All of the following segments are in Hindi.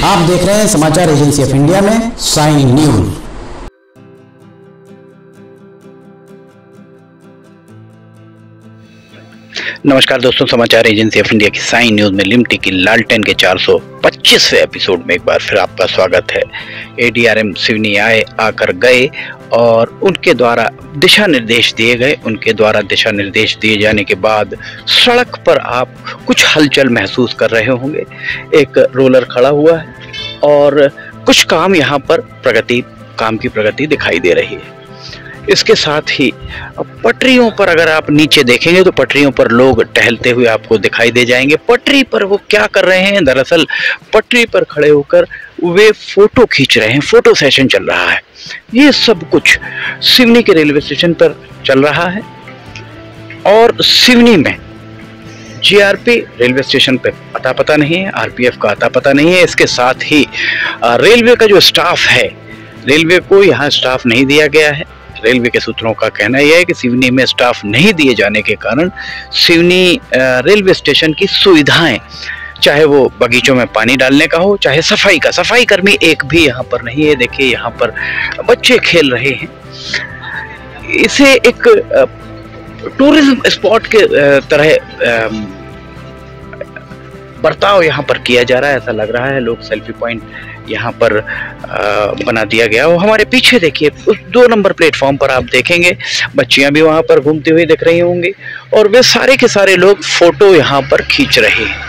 आप देख रहे हैं समाचार एजेंसी ऑफ इंडिया में साई न्यूज। नमस्कार दोस्तों, समाचार एजेंसी ऑफ इंडिया की साई न्यूज में लिमटी की लालटेन के 425वें एपिसोड में एक बार फिर आपका स्वागत है। एडीआरएम सिवनी आकर गए और उनके द्वारा दिशा निर्देश दिए गए। उनके द्वारा दिशा निर्देश दिए जाने के बाद सड़क पर आप कुछ हलचल महसूस कर रहे होंगे। एक रोलर खड़ा हुआ है और कुछ काम यहाँ पर काम की प्रगति दिखाई दे रही है। इसके साथ ही पटरियों पर अगर आप नीचे देखेंगे तो पटरियों पर लोग टहलते हुए आपको दिखाई दे जाएंगे। पटरी पर वो क्या कर रहे हैं? दरअसल पटरी पर खड़े होकर वे फोटो खींच रहे हैं, फोटो सेशन चल रहा है। ये सब कुछ सिवनी के रेलवे स्टेशन पर चल रहा है और सिवनी में जीआरपी रेलवे स्टेशन पे अता पता नहीं है, आरपीएफ का अता पता नहीं है। इसके साथ ही रेलवे का जो स्टाफ है, रेलवे को यहाँ स्टाफ नहीं दिया गया है। रेलवे के सूत्रों का कहना यह है कि सिवनी में स्टाफ नहीं दिए जाने के कारण सिवनी रेलवे स्टेशन की सुविधाएं, चाहे वो बगीचों में पानी डालने का हो, चाहे सफाई कर्मी एक भी यहाँ पर नहीं है। देखिए यहाँ पर बच्चे खेल रहे हैं। इसे एक टूरिज्म स्पॉट के तरह बर्ताव यहाँ पर किया जा रहा है, ऐसा लग रहा है। लोग सेल्फी पॉइंट यहाँ पर बना दिया गया। वो हमारे पीछे देखिए, उस 2 नंबर प्लेटफॉर्म पर आप देखेंगे बच्चियां भी वहाँ पर घूमती हुई दिख रही होंगी और वे सारे के सारे लोग फोटो यहाँ पर खींच रहे हैं।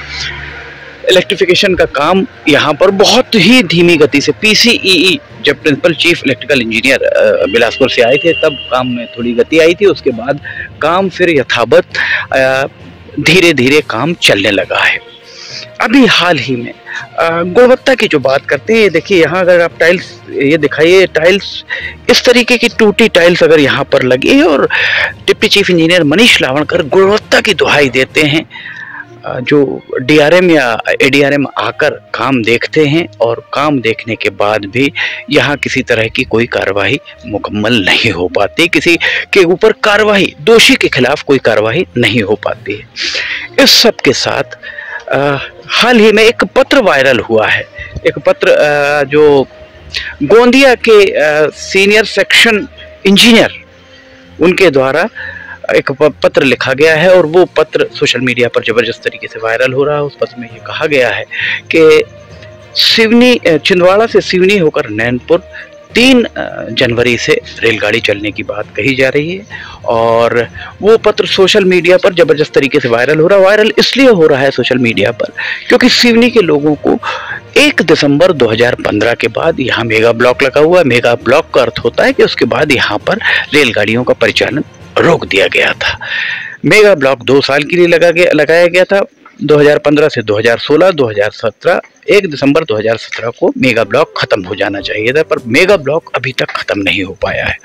इलेक्ट्रिफिकेशन का काम यहाँ पर बहुत ही धीमी गति से, पीसीईई जब principal chief electrical engineer Bilaspur से आए थे तब काम में थोड़ी गति आई थी। उसके बाद काम फिर यथावत धीरे धीरे काम चलने लगा है। अभी हाल ही में गुणवत्ता की जो बात करते हैं, देखिए यहाँ अगर आप टाइल्स ये दिखाइए, टाइल्स इस तरीके की टूटी टाइल्स अगर यहाँ पर लगी है और डिप्टी चीफ इंजीनियर मनीष लावणकर गुणवत्ता की दुहाई देते हैं। जो डीआरएम या एडीआरएम आकर काम देखते हैं और काम देखने के बाद भी यहाँ किसी तरह की कोई कार्रवाई मुकम्मल नहीं हो पाती, किसी के ऊपर कार्रवाई, दोषी के खिलाफ कोई कार्रवाई नहीं हो पाती है। इस सब के साथ हाल ही में एक पत्र वायरल हुआ है। एक पत्र जो गोंदिया के सीनियर सेक्शन इंजीनियर उनके द्वारा एक पत्र लिखा गया है और वो पत्र सोशल मीडिया पर जबरदस्त तरीके से वायरल हो रहा है। उस पत्र में ये कहा गया है कि छिंदवाड़ा से सिवनी होकर नैनपुर 3 जनवरी से रेलगाड़ी चलने की बात कही जा रही है और वो पत्र सोशल मीडिया पर जबरदस्त तरीके से वायरल हो रहा है। वायरल इसलिए हो रहा है सोशल मीडिया पर क्योंकि सिवनी के लोगों को 1 दिसंबर 2015 के बाद यहाँ मेगा ब्लॉक लगा हुआ है। मेगा ब्लॉक का अर्थ होता है कि उसके बाद यहाँ पर रेलगाड़ियों का परिचालन रोक दिया गया था। मेगा ब्लॉक 2 साल के लिए लगाया गया था, 2015 से 2016, 2017, 1 दिसंबर 2017 को मेगा ब्लॉक खत्म हो जाना चाहिए था, पर मेगा ब्लॉक अभी तक खत्म नहीं हो पाया है।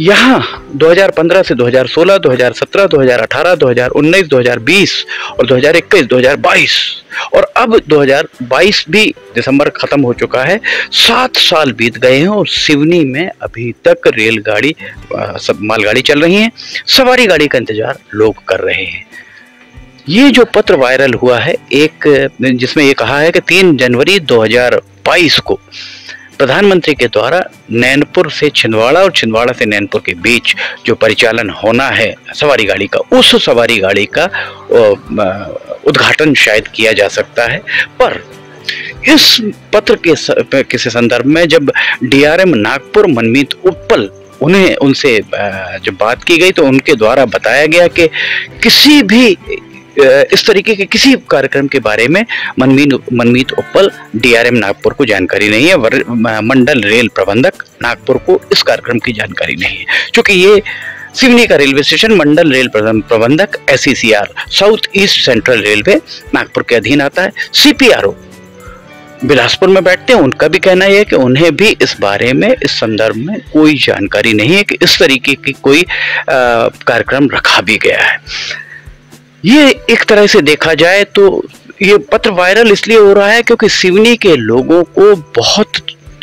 यहाँ 2015 से 2016, 2017, 2018, 2019, 2020 और 2021, 2022 और अब 2022 भी दिसंबर खत्म हो चुका है। 7 साल बीत गए हैं और सिवनी में अभी तक रेलगाड़ी, सब मालगाड़ी चल रही है, सवारी गाड़ी का इंतजार लोग कर रहे हैं। ये जो पत्र वायरल हुआ है एक, जिसमें ये कहा है कि 3 जनवरी 2022 को प्रधानमंत्री के द्वारा नैनपुर से छिंदवाड़ा और छिंदवाड़ा से नैनपुर के बीच जो परिचालन होना है सवारी गाड़ी का, उस सवारी गाड़ी का उद्घाटन शायद किया जा सकता है। पर इस पत्र के संदर्भ में जब डीआरएम नागपुर मनमीत उप्पल उनसे जब बात की गई तो उनके द्वारा बताया गया कि किसी भी इस तरीके के किसी कार्यक्रम के बारे में मनमीत उप्पल डीआरएम नागपुर को जानकारी नहीं है। मंडल रेल प्रबंधक नागपुर को इस कार्यक्रम की जानकारी नहीं है, क्योंकि ये सिवनी का रेलवे स्टेशन मंडल रेल प्रबंधक SECR south east central railway Nagpur के अधीन आता है। सीपीआरओ बिलासपुर में बैठते हैं, उनका भी कहना है कि उन्हें भी इस बारे में, इस संदर्भ में कोई जानकारी नहीं है कि इस तरीके की कोई कार्यक्रम रखा भी गया है। ये एक तरह से देखा जाए तो ये पत्र वायरल इसलिए हो रहा है क्योंकि सिवनी के लोगों को बहुत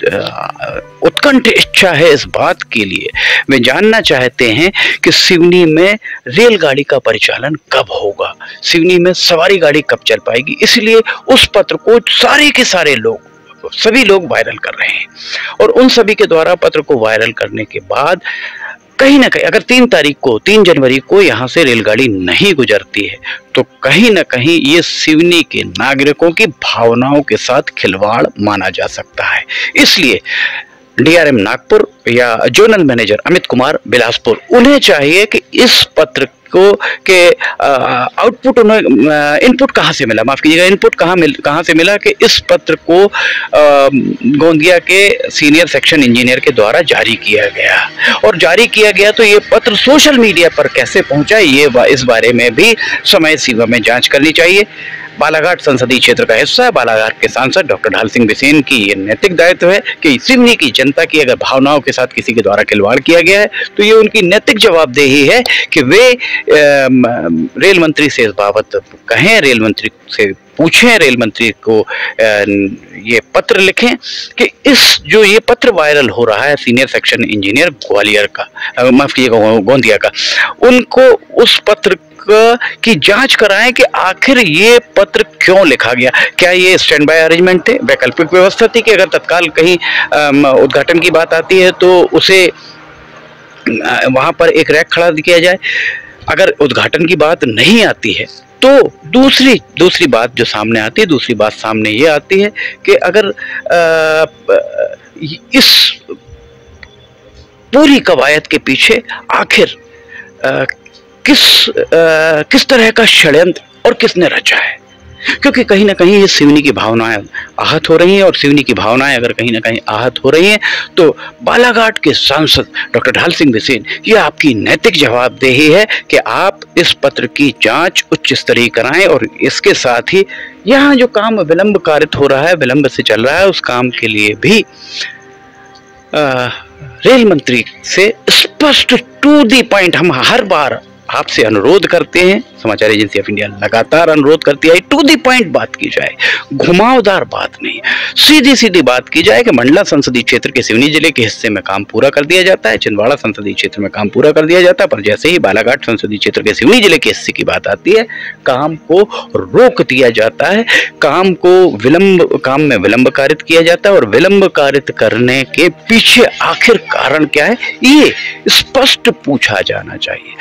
उत्कंठ इच्छा है इस बात के लिए, वे जानना चाहते हैं कि सिवनी में रेलगाड़ी का परिचालन कब होगा, सिवनी में सवारी गाड़ी कब चल पाएगी। इसलिए उस पत्र को सारे के सारे लोग, सभी लोग वायरल कर रहे हैं और उन सभी के द्वारा पत्र को वायरल करने के बाद कहीं ना कहीं अगर 3 जनवरी को यहाँ से रेलगाड़ी नहीं गुजरती है तो कहीं ना कहीं ये सिवनी के नागरिकों की भावनाओं के साथ खिलवाड़ माना जा सकता है। इसलिए डीआरएम नागपुर या जोनल मैनेजर अमित कुमार बिलासपुर, उन्हें चाहिए कि इस पत्र को के आउटपुट इनपुट कहाँ से मिला, माफ कीजिएगा, इनपुट कहाँ से मिला कि इस पत्र को गोंदिया के सीनियर सेक्शन इंजीनियर के द्वारा जारी किया गया, और जारी किया गया तो ये पत्र सोशल मीडिया पर कैसे पहुंचा, ये इस बारे में भी समय सीमा में जांच करनी चाहिए। बालाघाट संसदीय क्षेत्र का हिस्सा है। बालाघाट के सांसद डॉक्टर ढाल सिंह बिसेन की ये नैतिक दायित्व है कि सिवनी की जनता की अगर भावनाओं के साथ किसी के द्वारा खिलवाड़ किया गया है तो ये उनकी नैतिक जवाबदेही है कि वे रेल मंत्री से इस बाबत कहें, रेल मंत्री से पूछें, रेल मंत्री को ये पत्र लिखें कि इस जो ये पत्र वायरल हो रहा है सीनियर सेक्शन इंजीनियर ग्वालियर का, माफ कीजिएगा गोंदिया का, उनको उस पत्र की जांच कराएं कि आखिर ये पत्र क्यों लिखा गया। क्या ये स्टैंड बाय अरेंजमेंट थे, वैकल्पिक व्यवस्था थी कि अगर तत्काल कहीं उद्घाटन की बात आती है तो उसे वहां पर एक रैक खड़ा किया जाए। अगर उद्घाटन की बात नहीं आती है तो दूसरी बात जो सामने आती है, दूसरी बात सामने ये आती है कि अगर इस पूरी कवायद के पीछे आखिर किस तरह का षड्यंत्र और किसने रचा है, क्योंकि कहीं ना कहीं ये सिवनी की भावनाएं आहत हो रही हैं, और सिवनी की भावनाएं अगर कहीं ना कहीं आहत हो रही हैं तो बालाघाट के सांसद डॉक्टर ढाल सिंह बिसेन, ये आपकी नैतिक जवाबदेही है कि आप इस पत्र की जांच उच्च स्तरीय कराएं, और इसके साथ ही यहाँ जो काम विलंब कारित हो रहा है, विलंब से चल रहा है, उस काम के लिए भी रेल मंत्री से स्पष्ट टू दी पॉइंट हम हर बार आपसे अनुरोध करते हैं, समाचार एजेंसी ऑफ इंडिया लगातार अनुरोध करती है, टू दी पॉइंट बात की जाए, घुमावदार बात नहीं, सीधी सीधी बात की जाए कि मंडला संसदीय क्षेत्र के सिवनी जिले के हिस्से में काम पूरा कर दिया जाता है, छिंदवाड़ा संसदीय क्षेत्र में काम पूरा कर दिया जाता है, पर जैसे ही बालाघाट संसदीय क्षेत्र के सिवनी जिले के हिस्से की बात आती है काम को रोक दिया जाता है, काम में विलंब कारित किया जाता है, और विलंब कारित करने के पीछे आखिर कारण क्या है ये स्पष्ट पूछा जाना चाहिए।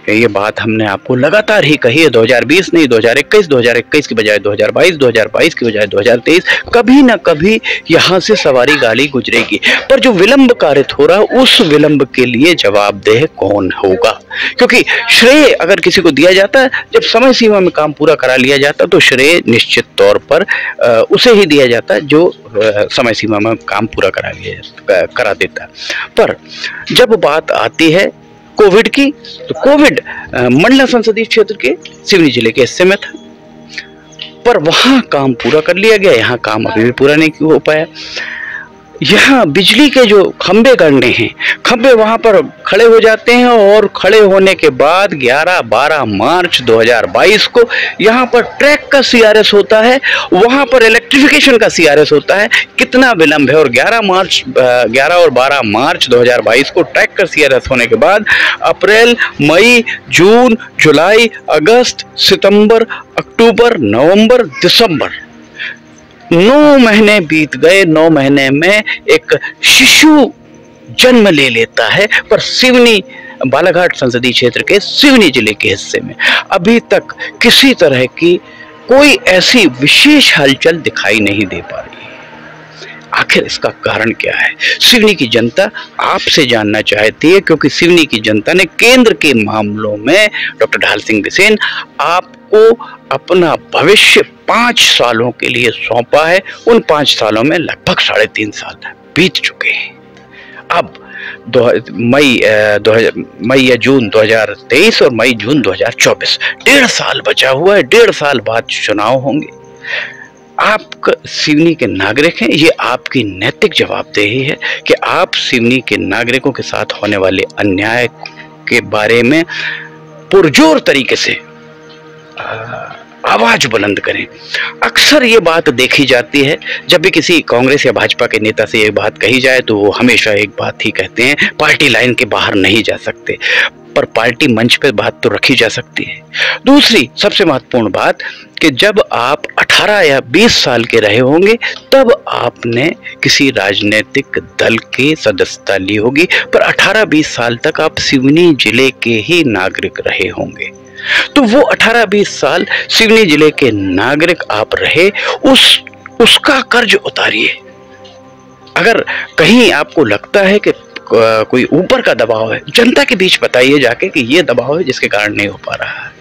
ये बात हमने आपको लगातार ही कही है, 2020 नहीं 2021 की बजाय 2022 की बजाय 2023, कभी ना कभी यहाँ से सवारी गाड़ी गुजरेगी, पर जो विलंब कारित हो रहा है उस विलंब के लिए जवाबदेह कौन होगा, क्योंकि श्रेय अगर किसी को दिया जाता है, जब समय सीमा में काम पूरा करा लिया जाता तो श्रेय निश्चित तौर पर उसे ही दिया जाता है जो समय सीमा में काम पूरा करा देता है। पर जब बात आती है कोविड की, तो कोविड मंडला संसदीय क्षेत्र के सिवनी जिले के हिस्से में था, पर वहां काम पूरा कर लिया गया, यहाँ काम अभी भी पूरा नहीं हो पाया। यहाँ बिजली के जो खंबे गड़ने हैं, खंबे वहां पर खड़े हो जाते हैं, और खड़े होने के बाद 11-12 मार्च 2022 को यहाँ पर ट्रैक का सीआरएस होता है, वहां पर इलेक्ट्रिफिकेशन का सीआरएस होता है। कितना विलंब है, और 11 और 12 मार्च 2022 को ट्रैक का सीआरएस होने के बाद अप्रैल, मई, जून, जुलाई, अगस्त, सितंबर, अक्टूबर, नवंबर, दिसंबर, 9 महीने बीत गए। 9 महीने में एक शिशु जन्म ले लेता है, पर सिवनी बालाघाट संसदीय क्षेत्र के सिवनी जिले के हिस्से में अभी तक किसी तरह की कोई ऐसी विशेष हलचल दिखाई नहीं दे पा रही। आखिर इसका कारण क्या है, सिवनी की जनता आपसे जानना चाहती है, क्योंकि सिवनी की जनता ने केंद्र के मामलों में डॉक्टर ढाल सिंह बिसेन आपको अपना भविष्य 5 सालों के लिए सौंपा है। उन 5 सालों में लगभग 3.5 साल बीत चुके हैं। अब मई या जून 2023 और मई जून 2024, 1.5 साल बचा हुआ है। 1.5 साल बाद चुनाव होंगे। आप सिवनी के नागरिक हैं, ये आपकी नैतिक जवाबदेही है कि आप सिवनी के नागरिकों के साथ होने वाले अन्याय के बारे में पुरजोर तरीके से आवाज बुलंद करें। अक्सर ये बात देखी जाती है, जब भी किसी कांग्रेस या भाजपा के नेता से ये बात कही जाए तो वो हमेशा एक बात ही कहते हैं, पार्टी लाइन के बाहर नहीं जा सकते। पर पार्टी मंच पे बात तो रखी जा सकती है। दूसरी सबसे महत्वपूर्ण बात कि जब आप 18 या 20 साल के रहे होंगे तब आपने किसी राजनीतिक दल की सदस्यता ली होगी, पर 18-20 साल तक आप सिवनी जिले के ही नागरिक रहे होंगे। तो वो 18-20 साल सिवनी जिले के नागरिक आप रहे, उसका कर्ज उतारिए। अगर कहीं आपको लगता है कि कोई ऊपर का दबाव है, जनता के बीच बताइए जाके कि ये दबाव है जिसके कारण नहीं हो पा रहा है।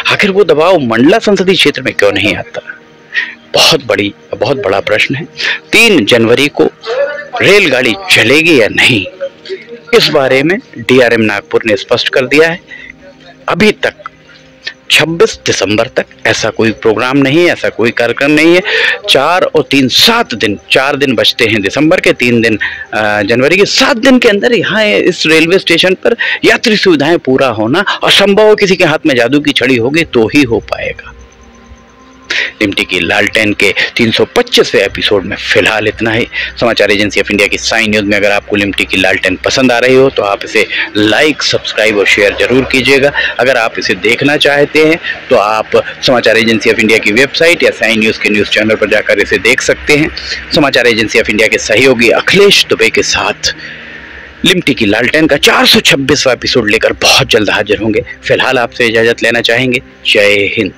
आखिर वो दबाव मंडला संसदीय क्षेत्र में क्यों नहीं आता? बहुत बड़ा प्रश्न है। 3 जनवरी को रेलगाड़ी चलेगी या नहीं, इस बारे में डीआरएम नागपुर ने स्पष्ट कर दिया है। अभी तक 26 दिसंबर तक ऐसा कोई प्रोग्राम नहीं है, ऐसा कोई कार्यक्रम नहीं है। 4 और 3 7 दिन, 4 दिन बचते हैं दिसंबर के, 3 दिन जनवरी के। 7 दिन के अंदर यहाँ इस रेलवे स्टेशन पर यात्री सुविधाएं पूरा होना असंभव। किसी के हाथ में जादू की छड़ी होगी तो ही हो पाएगा। लिमटी की लालटेन के 325वें एपिसोड में फिलहाल इतना ही। समाचार एजेंसी ऑफ इंडिया की साइन न्यूज में अगर आपको लिमटी की लालटेन पसंद आ रही हो तो आप इसे लाइक, सब्सक्राइब और शेयर जरूर कीजिएगा। अगर आप इसे देखना चाहते हैं तो आप समाचार एजेंसी ऑफ इंडिया की वेबसाइट या साइन न्यूज के न्यूज चैनल पर जाकर इसे देख सकते हैं। समाचार एजेंसी ऑफ इंडिया के सहयोगी अखिलेश दुबे के साथ लिमटी की लालटेन का 426वां एपिसोड लेकर बहुत जल्द हाजिर होंगे। फिलहाल आपसे इजाजत लेना चाहेंगे। जय हिंद।